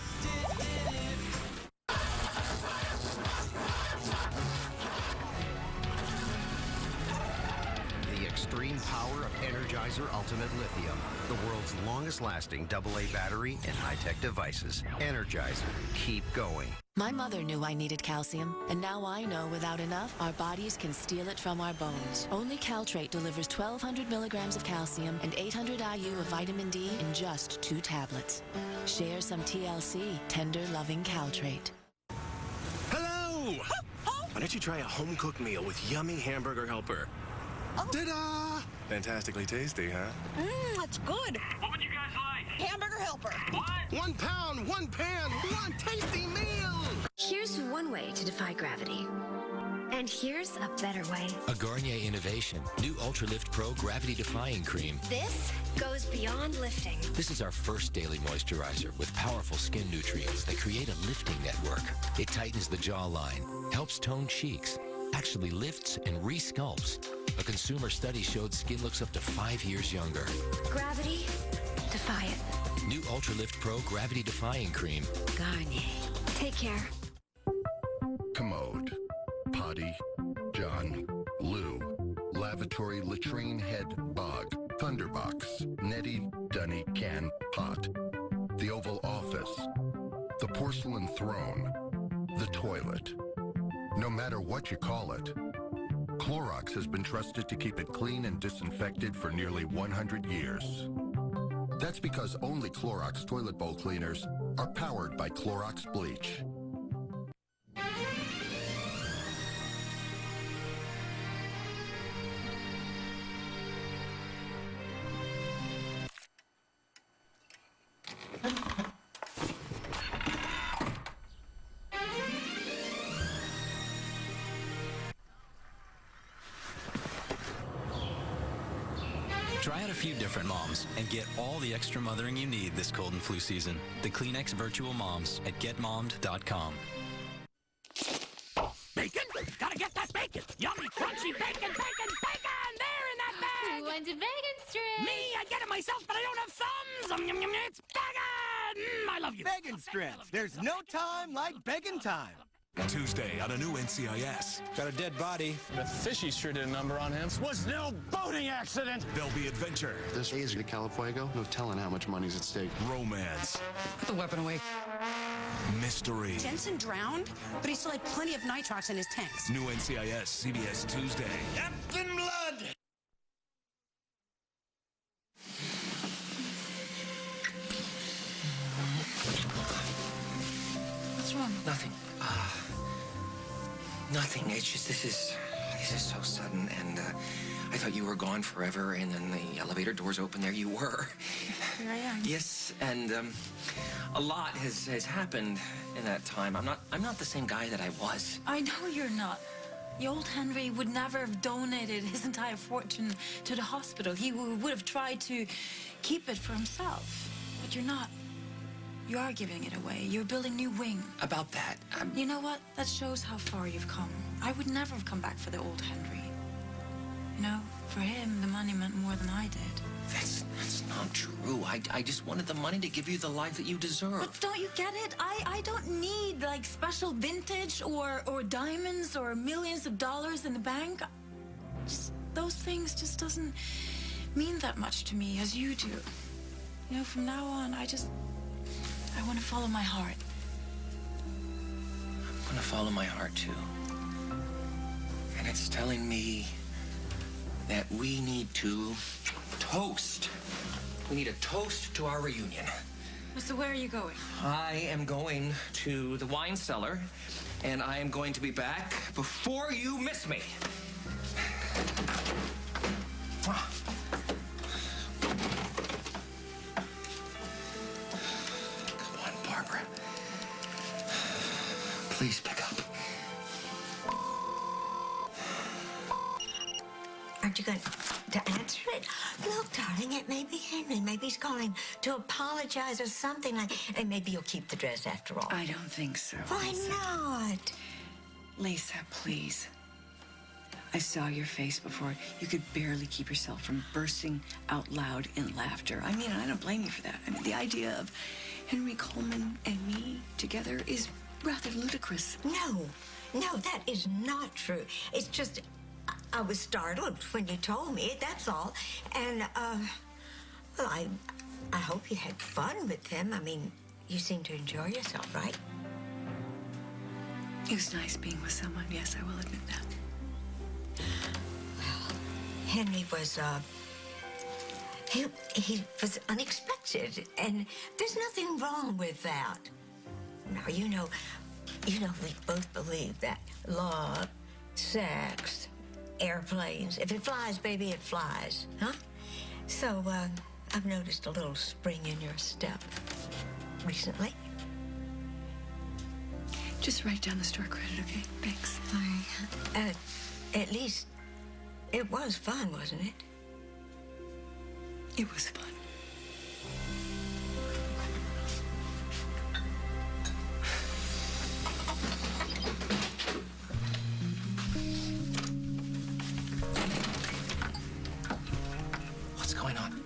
The extreme power of Energizer Ultimate Lithium, the world's longest-lasting AA battery and high-tech devices. Energizer, keep going. My mother knew I needed calcium, and now I know without enough, our bodies can steal it from our bones. Only Caltrate delivers 1,200 milligrams of calcium and 800 IU of vitamin D in just 2 tablets. Share some TLC, tender, loving Caltrate. Hello! Why don't you try a home-cooked meal with yummy hamburger helper? Ta-da! Fantastically tasty, huh? That's good. What would you guys like? Hamburger helper. What? 1 pound, 1 pan, 1 tasty meal! Here's one way to defy gravity. And here's a better way. A Garnier innovation. New Ultra Lift Pro Gravity Defying Cream. This goes beyond lifting. This is our first daily moisturizer with powerful skin nutrients that create a lifting network. It tightens the jawline, helps tone cheeks, actually lifts and re-sculpts. A consumer study showed skin looks up to 5 years younger. Gravity, defy it. New Ultra Lift Pro Gravity Defying Cream. Garnier. Take care. Commode, potty, John, loo, lavatory latrine head bog, thunderbox, netty, dunny, can, pot, the Oval Office, the porcelain throne, the toilet. No matter what you call it, Clorox has been trusted to keep it clean and disinfected for nearly 100 years. That's because only Clorox toilet bowl cleaners are powered by Clorox bleach. Try out a few different moms and get all the extra mothering you need this cold and flu season. The Kleenex Virtual Moms at getmommed.com. Bacon? Gotta get that bacon! Yummy, crunchy bacon, bacon, bacon! There in that bag! Who wants a bacon strip? Me, I get it myself, but I don't have thumbs! Yum, yum, yum, it's bacon! I love you. Begging strips. There's no time like begging time. Tuesday on a new NCIS. Got a dead body. The fishy sure did a number on him. Was no boating accident! There'll be adventure. This is to Califuego. No telling how much money's at stake. Romance. Put the weapon away. Mystery. Jensen drowned, but he still had plenty of nitrox in his tanks. New NCIS, CBS Tuesday. Captain Blood! What's wrong? Nothing. Nothing. It's just this is so sudden, and I thought you were gone forever, and then the elevator doors open. There you were. Here I am. Yes, and a lot has happened in that time. I'm not the same guy that I was. I know you're not. The old Henry would never have donated his entire fortune to the hospital. He would have tried to keep it for himself. But you're not. You are giving it away. You're building new wing. About that, You know what? That shows how far you've come. I would never have come back for the old Henry. You know, for him, the money meant more than I did. That's not true. I just wanted the money to give you the life that you deserve. But don't you get it? I don't need, like, special vintage or diamonds or millions of dollars in the bank. Just those things just doesn't mean that much to me as you do. You know, from now on, I want to follow my heart. I'm gonna follow my heart, too. And it's telling me that we need to toast. We need a toast to our reunion. So where are you going? I am going to the wine cellar, and I am going to be back before you miss me. Come on, Barbara. Please pick up. Aren't you going to answer it? Look, darling, it may be Henry. Maybe he's calling to apologize or something like. And maybe you'll keep the dress after all. I don't think so. Why not? Lisa, please. I saw your face before. You could barely keep yourself from bursting out loud in laughter. I mean, I don't blame you for that. I mean, the idea of Henry Coleman and me together is rather ludicrous. No, that is not true. It's just, I was startled when you told me, that's all. And, well, I hope you had fun with him. I mean, you seem to enjoy yourself, right? It was nice being with someone, yes, I will admit that. Well, Henry was, he was unexpected, and there's nothing wrong with that. Now, you know, we both believe that love, sex, airplanes, if it flies, baby, it flies, huh? So, I've noticed a little spring in your step recently. Just write down the store credit, okay? Thanks. Sorry. At least it was fun, wasn't it? It was fun. What's going on?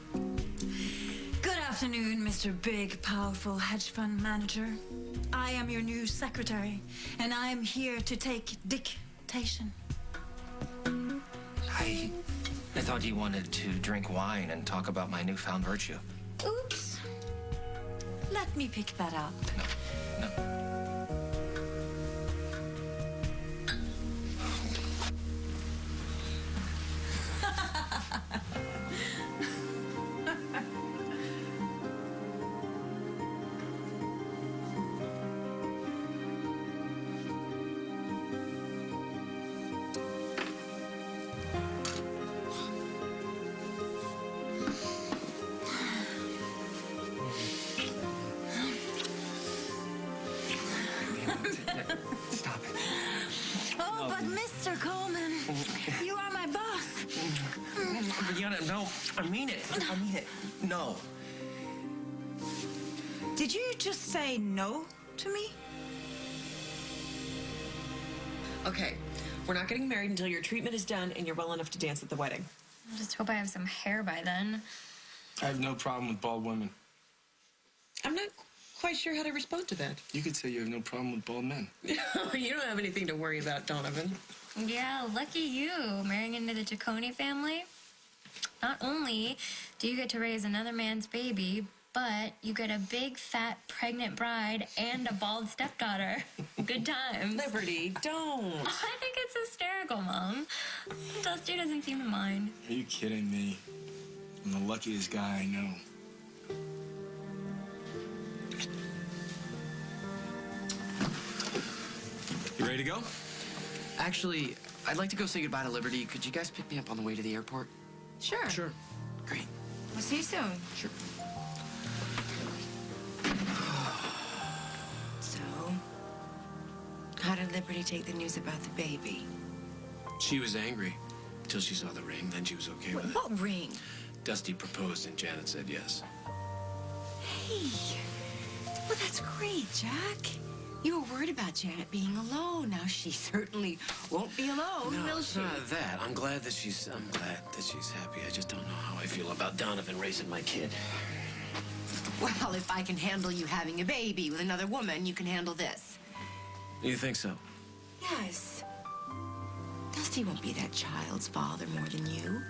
Good afternoon, Mr. Big, Powerful Hedge Fund Manager. I am your new secretary, and I am here to take dictation. I thought you wanted to drink wine and talk about my newfound virtue. Oops. Let me pick that up. No. Stop it. Oh, but Mr. Coleman, you are my boss. Brianna, no, I mean it. I mean it. No. Did you just say no to me? Okay, we're not getting married until your treatment is done and you're well enough to dance at the wedding. I just hope I have some hair by then. I have no problem with bald women. I'm not quite sure how to respond to that. You could say you have no problem with bald men. You don't have anything to worry about, Donovan. Yeah, lucky you, marrying into the Ciccone family. Not only do you get to raise another man's baby, but you get a big, fat, pregnant bride and a bald stepdaughter. Good times. Liberty, don't. I think it's hysterical, Mom. Dusty doesn't seem to mind. Are you kidding me? I'm the luckiest guy I know. You ready to go? Actually, I'd like to go say goodbye to Liberty. Could you guys pick me up on the way to the airport? Sure. Sure. Great. We'll see you soon. Sure. So, how did Liberty take the news about the baby? She was angry until she saw the ring. Then she was okay with it. What ring? Dusty proposed and Janet said yes. Hey, well, that's great, Jack. You were worried about Janet being alone. Now she certainly won't be alone, No, will it's she? not that. I'm glad that she's happy. I just don't know how I feel about Donovan raising my kid. Well, if I can handle you having a baby with another woman, you can handle this. You think so? Yes. Dusty won't be that child's father more than you.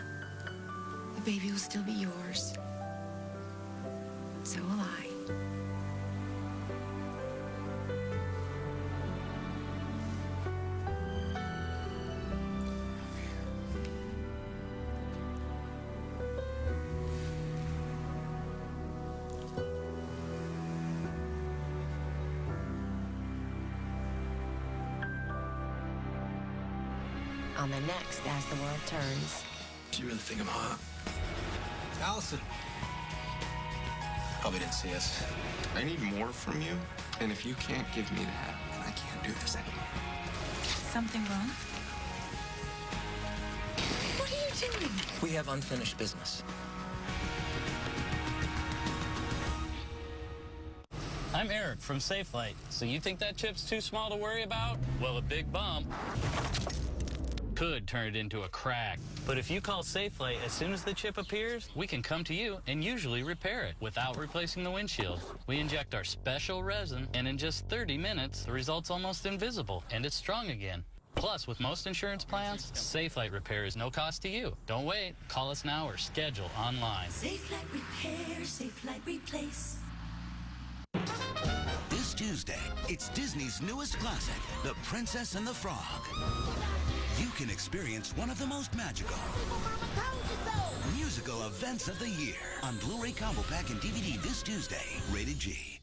The baby will still be yours. So will I. on the next As the World Turns. Do you really think I'm hot? Allison. Probably didn't see us. I need more from you, and if you can't give me that, then I can't do this anymore. Something wrong? What are you doing? We have unfinished business. I'm Eric from SafeLight. So you think that chip's too small to worry about? Well, a big bump could turn it into a crack. But if you call SafeLight as soon as the chip appears, we can come to you and usually repair it without replacing the windshield. We inject our special resin, and in just 30 minutes, the result's almost invisible, and it's strong again. Plus, with most insurance plans, SafeLight repair is no cost to you. Don't wait. Call us now or schedule online. SafeLight repair, SafeLight replace. This Tuesday, it's Disney's newest classic, The Princess and the Frog. You can experience one of the most magical musical events of the year on Blu-ray Combo Pack and DVD this Tuesday, rated G.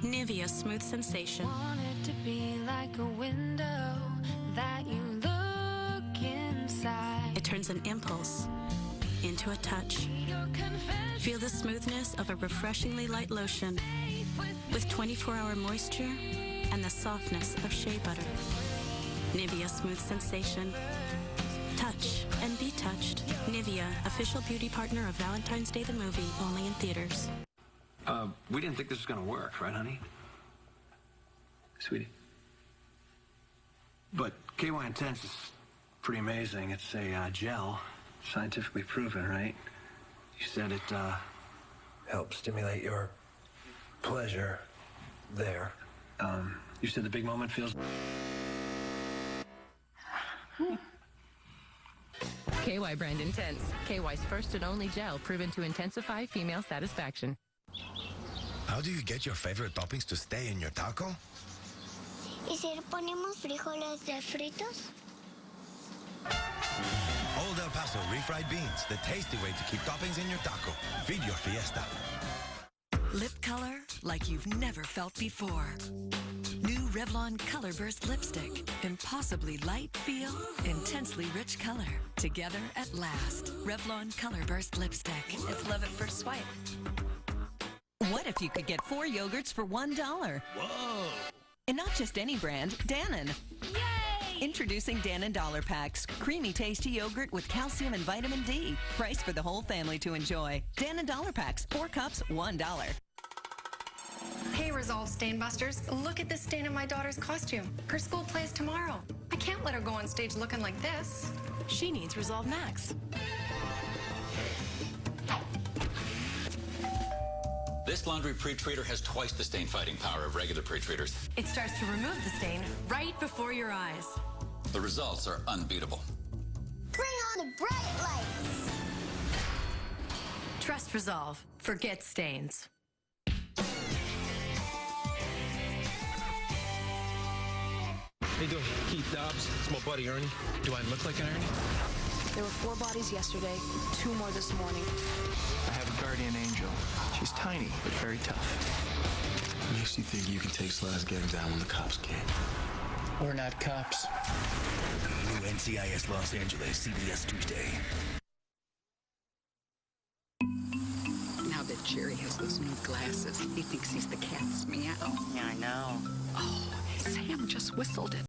Nivea Smooth Sensation. Want it to be like a window that you look inside. It turns an impulse into a touch. Feel the smoothness of a refreshingly light lotion with 24-hour moisture and the softness of shea butter. Nivea Smooth Sensation. Touch and be touched. Nivea, official beauty partner of Valentine's Day the movie, only in theaters. We didn't think this was gonna work, right, honey? Sweetie. But KY Intense is pretty amazing. It's a gel, scientifically proven, right? You said it helps stimulate your pleasure there. You said the big moment feels... KY Brand Intense. KY's first and only gel proven to intensify female satisfaction. How do you get your favorite toppings to stay in your taco? ¿Y si le ponemos frijoles de fritos? Old El Paso refried beans, the tasty way to keep toppings in your taco. Feed your fiesta. Lip color like you've never felt before. New Revlon Color Burst Lipstick. Impossibly light feel, intensely rich color. Together at last. Revlon Color Burst Lipstick. It's love at first swipe. What if you could get 4 yogurts for $1? Whoa! And not just any brand, Dannon. Yay! Introducing Dannon Dollar Packs. Creamy, tasty yogurt with calcium and vitamin D. Priced for the whole family to enjoy. Dannon Dollar Packs. 4 cups, $1. Hey, Resolve Stain Busters. Look at this stain in my daughter's costume. Her school plays tomorrow. I can't let her go on stage looking like this. She needs Resolve Max. This laundry pre-treater has twice the stain-fighting power of regular pre-treaters. It starts to remove the stain right before your eyes. The results are unbeatable. Bring on the bright lights. Trust Resolve. Forget stains. How you doing? Keith Dobbs. It's my buddy Ernie. Do I look like an Ernie? There were 4 bodies yesterday, 2 more this morning. I have a guardian angel. She's tiny, but very tough. What makes you think you can take Sly's gang down when the cops can't? We're not cops. New NCIS Los Angeles, CBS Tuesday. Now that Jerry has those new glasses, he thinks he's the cat's meow. Yeah, I know. Oh, Sam just whistled it.